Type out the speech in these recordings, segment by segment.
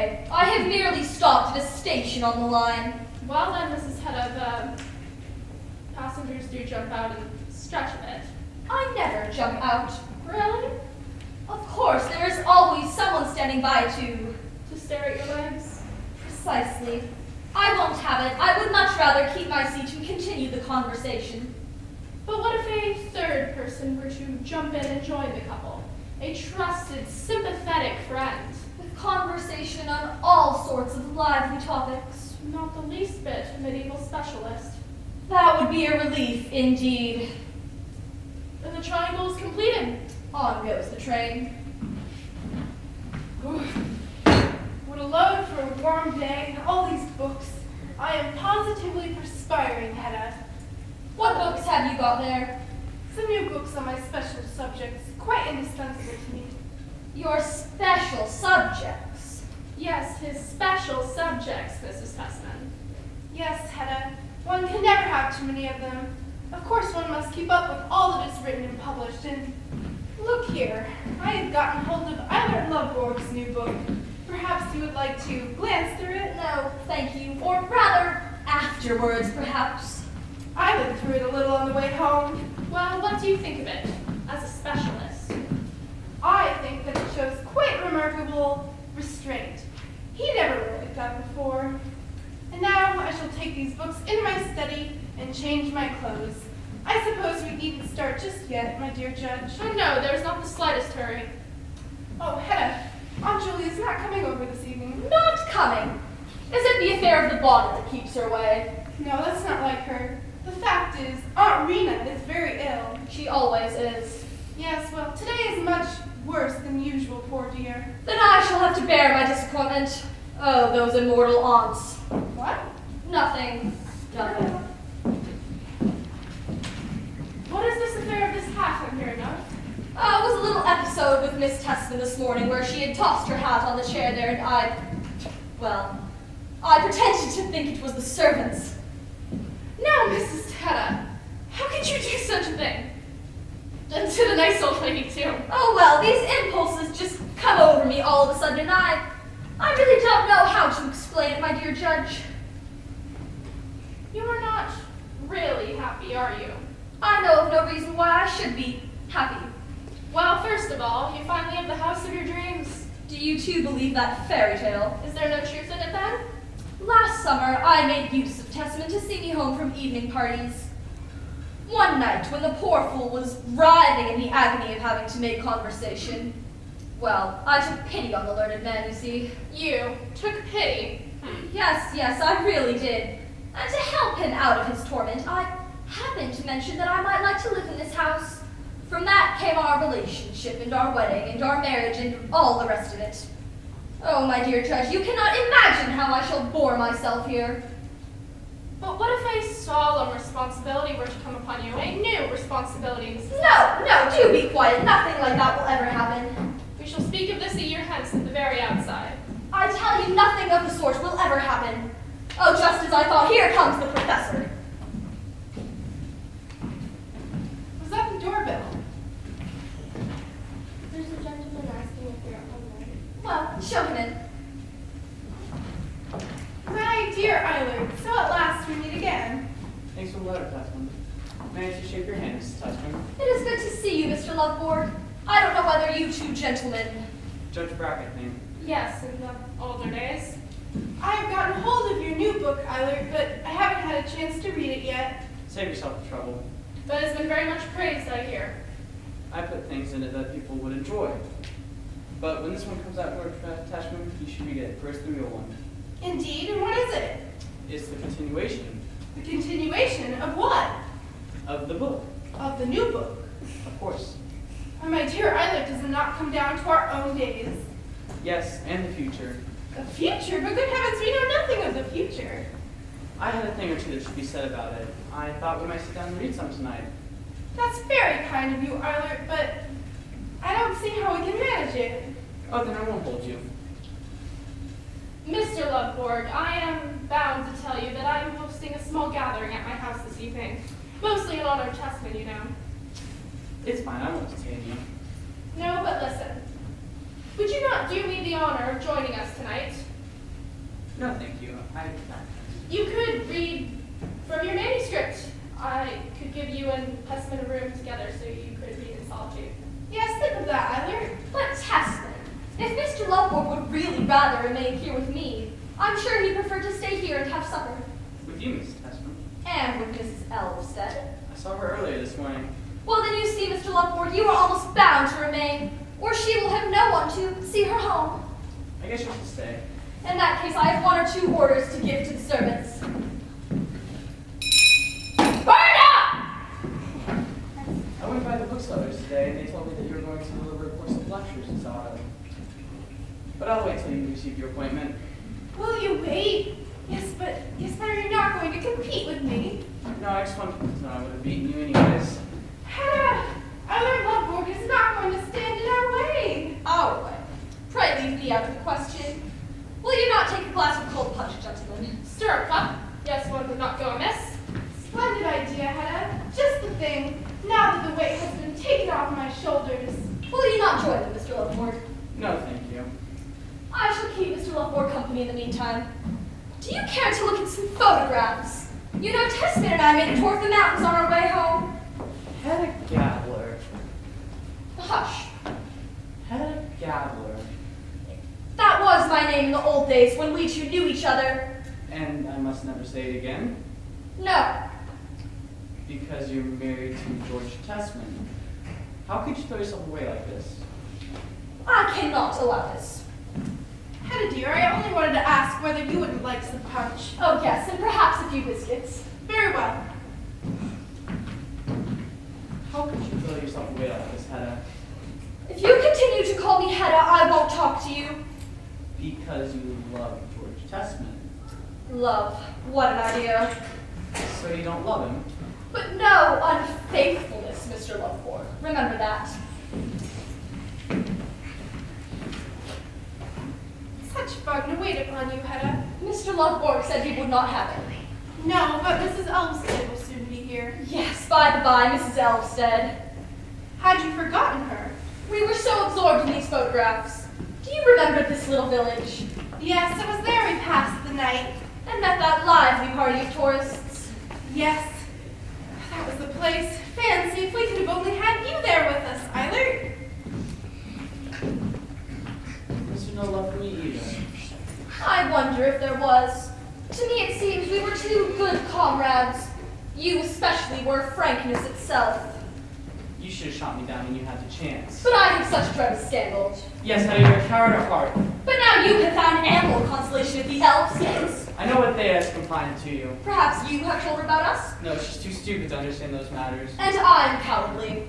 way. I have merely stopped at a station on the line. Well then, Mrs. Hedda, the passengers do jump out and stretch a bit. I never jump out. Really? Of course, there is always someone standing by to stare at your legs? Precisely. I won't have it. I would much rather keep my seat and continue the conversation. But what if a third person were to jump in and join the couple? A trusted, sympathetic friend. With conversation on all sorts of lively topics. Not the least bit a medieval specialist. That would be a relief indeed. Then the triangle is completed. On goes the train. What a load for a warm day, all these books. I am positively perspiring, Hedda. What books have you got there? Some new books on my special subjects, quite indispensable to me. Your special subjects. Yes, his special subjects, Mrs. Tessman. Yes, Hedda, one can never have too many of them. Of course, one must keep up with all that is written and published, and look here, I have gotten hold of Eilert Lovborg's new book. Perhaps you would like to glance through it? No, thank you. Or rather, afterwards, perhaps. I looked through it a little on the way home. Well, what do you think of it, as a specialist? I think that it shows quite remarkable restraint. He never wrote like that before. And now I shall take these books into my study and change my clothes. I suppose we needn't start just yet, my dear Judge. Oh no, there's not the slightest hurry. Oh, Hedda, Aunt Julia's not coming over this evening. Not coming. Is it the affair of the bonnet that keeps her away? No, that's not like her. The fact is, Aunt Rena is very ill. She always is. Yes, well, today is much worse than usual, poor dear. Then I shall have to bear my disappointment. Oh, those immortal aunts. What? Nothing. Nothing. What is this affair of this hat I'm hearing of? It was a little episode with Miss Tessman this morning where she had tossed her hat on the chair there and I pretended to think it was the servants. Now, Mrs. Hedda, how could you do such a thing? And to the nice old lady, too. Oh, well, these impulses just come over me all of a sudden and I really don't know how to explain it, my dear Judge. You are not really happy, are you? I know of no reason why I should be happy. Well, first of all, you finally have the house of your dreams. Do you too believe that fairy tale? Is there no truth in it then? Last summer, I made use of Tessman to see me home from evening parties. One night, when the poor fool was writhing in the agony of having to make conversation, well, I took pity on the learned man, you see. You took pity. Yes, I really did. And to help him out of his torment, I happened to mention that I might like to live in this house. From that came our relationship and our wedding and our marriage and all the rest of it. Oh, my dear Judge, you cannot imagine how I shall bore myself here. But what if a solemn responsibility were to come upon you? A new responsibility, Mrs. No, do be quiet. Nothing like that will ever happen. We shall speak of this a year hence at the very outside. I tell you, nothing of the sort will ever happen. Oh, just as I thought, here comes the professor. Was that the doorbell? There's a gentleman asking if you're at home. Well, show him in. My dear Eilert, so at last we meet again. Thanks for the letter, Tessman. May I shake your hand, Mrs. Tessman? It is good to see you, Mr. Loveborg. I don't know whether you two gentlemen... Judge Brackett, name. Yes, in the older days. I have gotten hold of your new book, Eilert, but I haven't had a chance to read it yet. Save yourself the trouble. But it's been very much praised, I hear. I put things in it that people would enjoy. But when this one comes out, Lord Tessman, you should read it. First, the real one. Indeed, and what is it? It's the continuation The continuation of what? of the book, Of the new book. of course. Oh, my dear Eilert, does it not come down to our own days? Yes, and the future. The future? But good heavens, we know nothing of the future. I had a thing or two that should be said about it. I thought we might sit down and read some tonight. That's very kind of you, Eilert, but I don't see how we can manage it. Oh, then I won't hold you. Mr. Loveborg, I am bound to tell you that I am hosting a small gathering at my house this evening. Mostly in honor of Tessman, you know. It's fine, I won't detain you. No, but listen. Would you not do me the honor of joining us tonight? No, thank you. You could read from your manuscript. I could give you and Testament a room together so you could read in solitude. Yes, think of that, Eiler. But Testament, if Mr. Lovborg would really rather remain here with me, I'm sure he'd prefer to stay here and have supper. With you, Mrs. Testament. And with Mrs. Elvsted. I saw her earlier this morning. Well, then you see, Mr. Lovborg, you are almost bound to remain, or she will have no one to see her home. I guess you should stay. In that case, I have 1 or 2 orders to give to the servants. Burn up! I went by the booksellers today, and they told me that you were going to deliver a course of lectures in Sawhill. But I'll wait till you receive your appointment. Will you wait? Yes, but you're not going to compete with me. No, I just wanted to know I would have beaten you anyways. Hedda, Eiler Lovborg is not going to stand in our way. Our way. Pray leave me out of the question. Will you not take a glass of cold punch, gentlemen? Stir a cup. Yes, one would not go amiss. Splendid idea, Hedda. Just the thing. Now that the weight has been taken off my shoulders. Will you not join them, Mr. Lovborg? No, thank you. I shall keep Mr. Lovborg company in the meantime. Do you care to look at some photographs? You know, Testament and I made a tour of the mountains on our way home. Hedda Gabler. Hush. Hedda Gabler. That was my name in the old days when we 2 knew each other. And I must never say it again, No. because you're married to George Testament. How could you throw yourself away like this? I cannot allow this. Hedda, dear, I only wanted to ask whether you wouldn't like some punch. Oh, yes, and perhaps a few biscuits. Very well. How could you throw yourself away like this, Hedda? If you continue to call me Hedda, I won't talk to you. Because you love George Testament. Love. What an idea. So you don't love him? But no unfaithfulness, Mr. Lovborg. Remember that. Such fun to wait upon you, Hedda. Mr. Lovborg said he would not have it. No, but Mrs. Elmstead will soon be here. Yes, by the by, Mrs. Elvsted. Had you forgotten her? We were so absorbed in these photographs. Do you remember this little village? Yes, it was there we passed the night. And met that lively party of tourists? Yes, that was the place. Fancy if we could have only had you there with us, Eiler. Was there no love for me either? I wonder if there was. To me it seems we were 2 good comrades. You especially were frankness itself. You should have shot me down when you had the chance. But I have such dread of scandal. Yes, Hedda, you're a coward at heart. But now you have found ample consolation at the Elfsteds. I know what Thea has confided to you. Perhaps you have told her about us? No, she's too stupid to understand those matters. And I'm cowardly.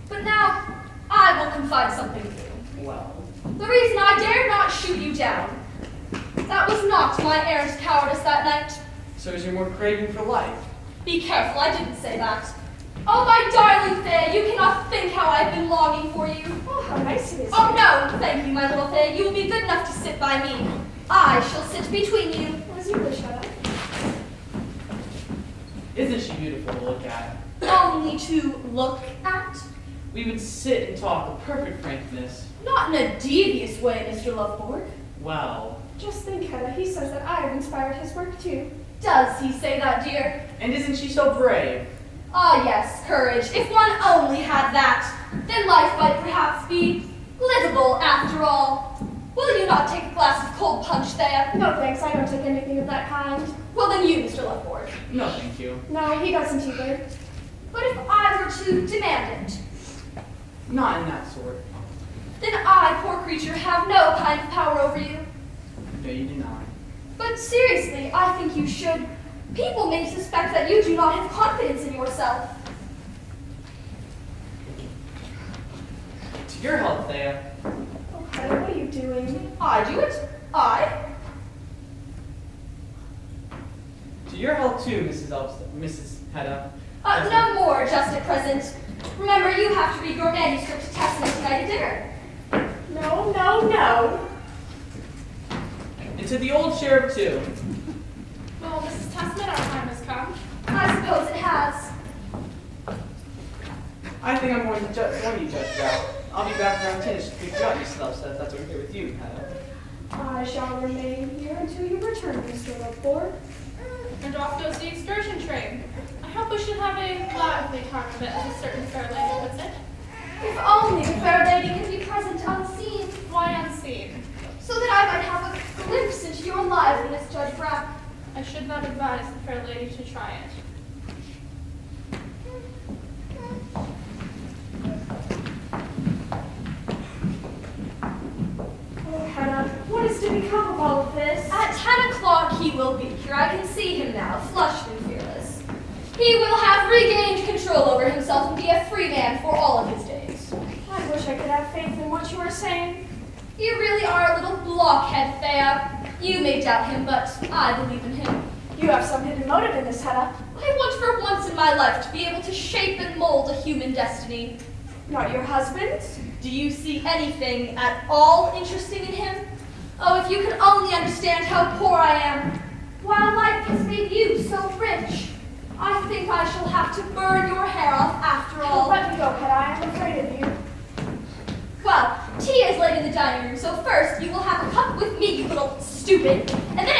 But now, I will confide something to you. Well, The reason I dared not shoot you down. That was not my errant cowardice that night. so is your more craving for life? Be careful, I didn't say that. Oh, my darling Faye, you cannot think how I've been longing for you. Oh, how nice it is. Oh, no, thank you, my little Faye. You will be good enough to sit by me. I shall sit between you. As you wish, Hedda. Isn't she beautiful to look at? Only to look at. We would sit and talk with perfect frankness. Not in a devious way, Mr. Lovborg. Well, Just think, Hedda, he says that I have inspired his work too. Does he say that, dear? and isn't she so brave? Ah, yes, courage. If one only had that, then life might perhaps be livable after all. Will you not take a glass of cold punch, Thea? No thanks, I don't take anything of that kind. Well, then you, Mr. Lovborg. No, thank you. No, he doesn't either. But if I were to demand it, Not in that sort. then I, poor creature, have no kind of power over you. No, you do not. But seriously, I think you should. People may suspect that you do not have confidence in yourself. To your health, Thea. Oh, Hedda, what are you doing? I do it. I. To your health too, Mrs. Hedda. No more just at present. Remember, you have to read your manuscript to Testament tonight at dinner. No, no, no. And to the old sheriff too. Well, Mrs. Testament, our time has come. I suppose it has. I think I'm going to judge that. I'll be back around 10 to speak about yourself, so if that's okay with you, Hedda. I shall remain here until you return, Mr. Loveborg. And off goes the excursion train. I hope we should have a lively time of it, as a certain fair lady puts it. If only the fair lady could be present unseen, Why unseen? so that I might have a glimpse into your liveliness, Judge Brack. I should not advise the fair lady to try it. Oh, Hannah, what is to become of all of this? At 10 o'clock he will be here. I can see him now, flushed and fearless. He will have regained control over himself and be a free man for all of his days. I wish I could have faith in what you are saying. You really are a little blockhead, Thea. You may doubt him, but I believe in him. You have some hidden motive in this, Hannah. I want for once in my life to be able to shape and mold a human destiny. Not your husband? Do you see anything at all interesting in him? Oh, if you could only understand how poor I am. While life has made you so rich, I think I shall have to burn your hair off after all. Let me go, Hannah. I am afraid of you. Well, tea is laid in the dining room, so first you will have a cup with me, you little stupid, and then